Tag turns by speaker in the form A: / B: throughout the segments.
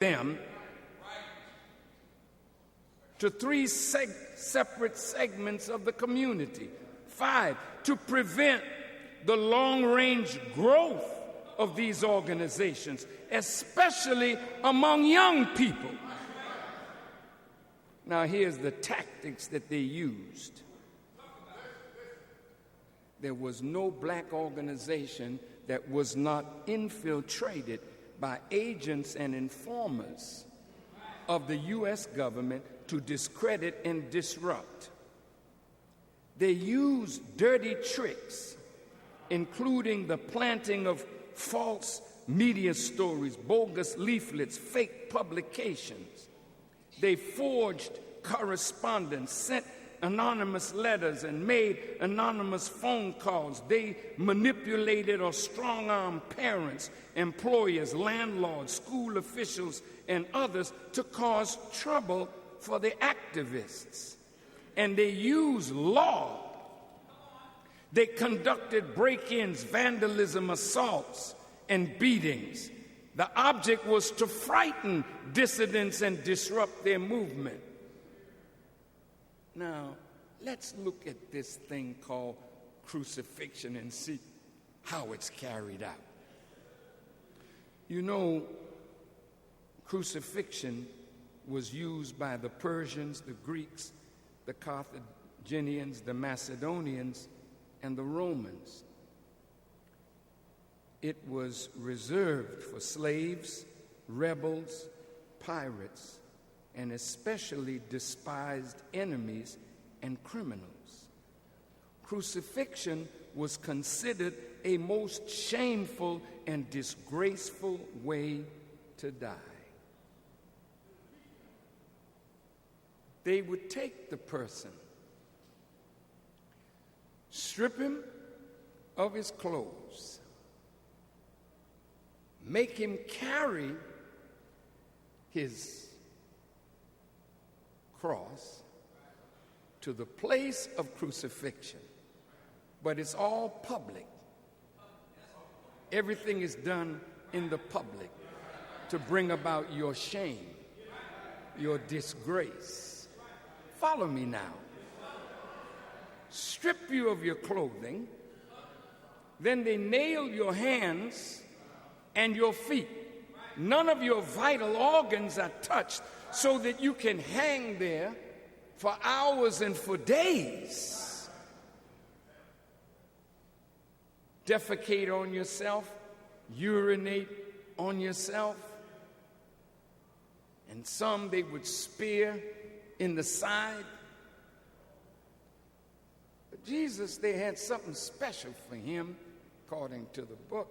A: them to three separate segments of the community. 5, to prevent the long-range growth of these organizations, especially among young people. Now, here's the tactics that they used. There was no black organization that was not infiltrated by agents and informers of the U.S. government to discredit and disrupt. They used dirty tricks, including the planting of false media stories, bogus leaflets, fake publications. They forged correspondence, sent anonymous letters, and made anonymous phone calls. They manipulated or strong-armed parents, employers, landlords, school officials, and others to cause trouble for the activists. And they used law. They conducted break-ins, vandalism, assaults, and beatings. The object was to frighten dissidents and disrupt their movement. Now, let's look at this thing called crucifixion and see how it's carried out. You know, crucifixion was used by the Persians, the Greeks, the Carthaginians, the Macedonians, and the Romans. It was reserved for slaves, rebels, pirates, and especially despised enemies and criminals. Crucifixion was considered a most shameful and disgraceful way to die. They would take the person, strip him of his clothes, make him carry his cross to the place of crucifixion. But it's all public. Everything is done in the public to bring about your shame, your disgrace. Follow me now. Strip you of your clothing, then they nail your hands and your feet. None of your vital organs are touched, so that you can hang there for hours and for days. Defecate on yourself, urinate on yourself, and some they would spear in the side. But Jesus, they had something special for him, according to the book.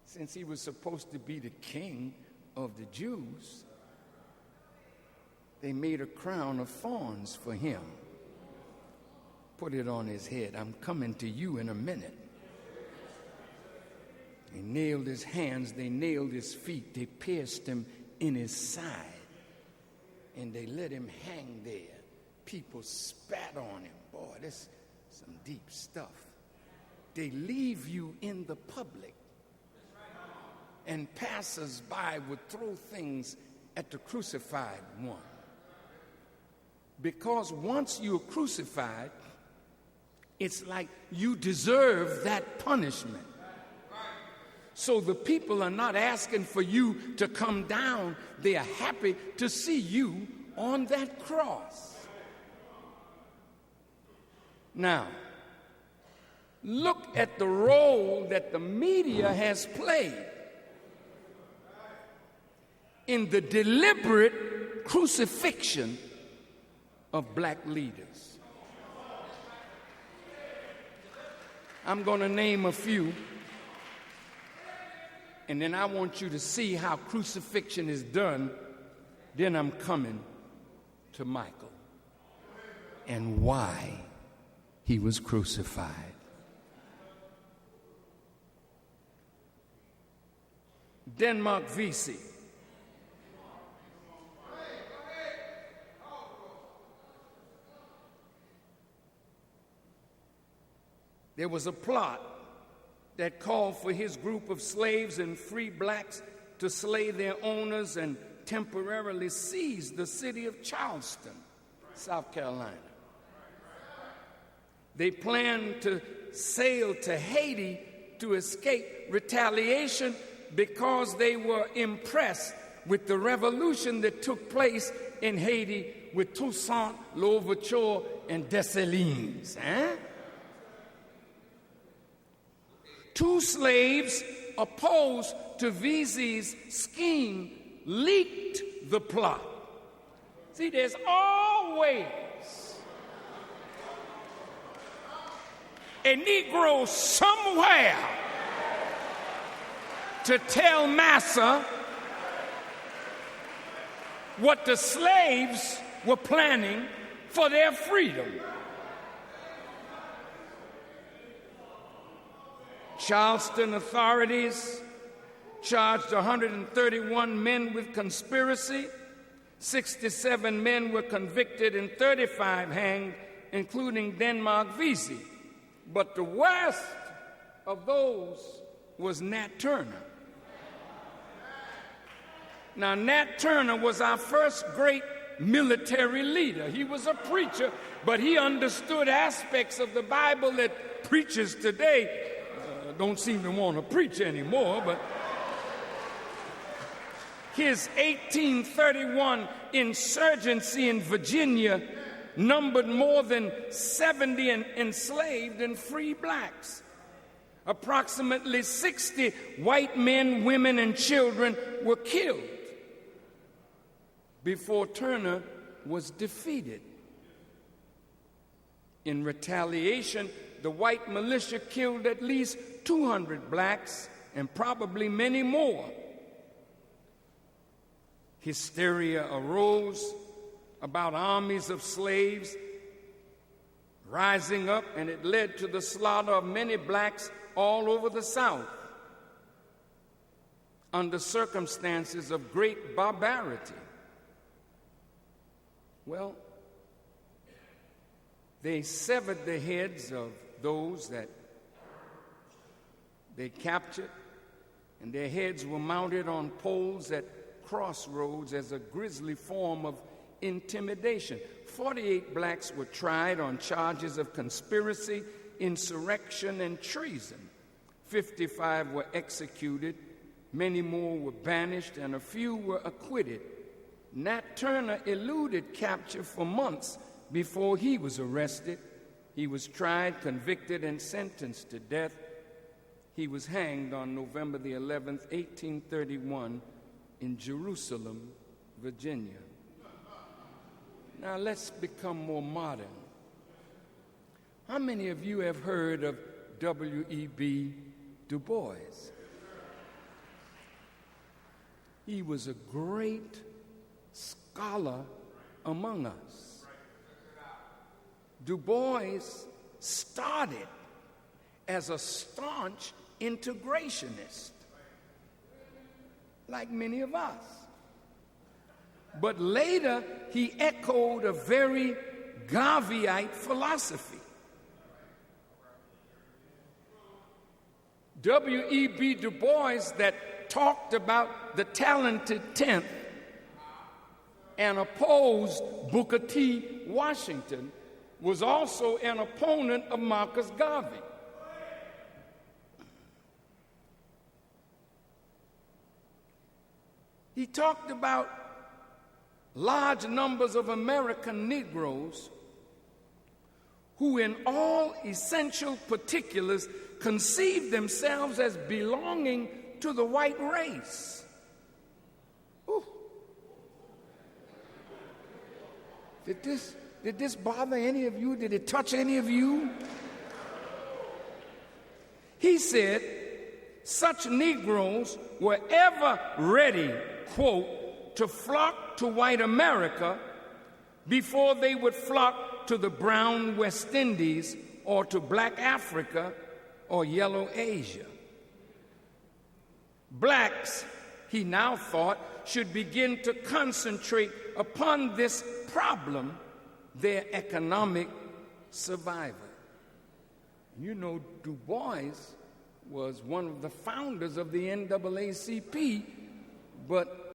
A: Since he was supposed to be the king of the Jews, they made a crown of thorns for him. Put it on his head. I'm coming to you in a minute. They nailed his hands, they nailed his feet, they pierced him in his side, and they let him hang there. People spat on him. Boy, this is some deep stuff. They leave you in the public, and passers-by would throw things at the crucified one. Because once you're crucified, it's like you deserve that punishment. So the people are not asking for you to come down. They are happy to see you on that cross. Now, look at the role that the media has played in the deliberate crucifixion of black leaders. I'm going to name a few, and then I want you to see how crucifixion is done. Then I'm coming to Michael and why he was crucified. Denmark Vesey. There was a plot that called for his group of slaves and free blacks to slay their owners and temporarily seize the city of Charleston, South Carolina. They planned to sail to Haiti to escape retaliation because they were impressed with the revolution that took place in Haiti with Toussaint Louverture and Dessalines. Two slaves opposed to Vesey's scheme leaked the plot. See, there's always a Negro somewhere to tell Massa what the slaves were planning for their freedom. Charleston authorities charged 131 men with conspiracy. 67 men were convicted and 35 hanged, including Denmark Vesey. But the worst of those was Nat Turner. Now, Nat Turner was our first great military leader. He was a preacher, but he understood aspects of the Bible that preachers today don't seem to want to preach anymore. But his 1831 insurgency in Virginia numbered more than 70 enslaved and free blacks. Approximately 60 white men, women, and children were killed before Turner was defeated. In retaliation, the white militia killed at least 200 blacks and probably many more. Hysteria arose about armies of slaves rising up, and it led to the slaughter of many blacks all over the South under circumstances of great barbarity. Well, they severed the heads of those that they captured, and their heads were mounted on poles at crossroads as a grisly form of intimidation. 48 blacks were tried on charges of conspiracy, insurrection, and treason. 55 were executed, many more were banished, and a few were acquitted. Nat Turner eluded capture for months before he was arrested. He was tried, convicted, and sentenced to death. He was hanged on November the 11th, 1831, in Jerusalem, Virginia. Now let's become more modern. How many of you have heard of W.E.B. Du Bois? He was a great scholar among us. Du Bois started as a staunch integrationist, like many of us. But later, he echoed a very Garveyite philosophy. W.E.B. Du Bois, that talked about the talented tenth and opposed Booker T. Washington, was also an opponent of Marcus Garvey. He talked about large numbers of American Negroes who in all essential particulars conceived themselves as belonging to the white race. Ooh. Did this bother any of you? Did it touch any of you? He said such Negroes were ever ready, quote, to flock to white America before they would flock to the brown West Indies or to black Africa or yellow Asia. Blacks, he now thought, should begin to concentrate upon this problem, their economic survival. You know, Du Bois was one of the founders of the NAACP, But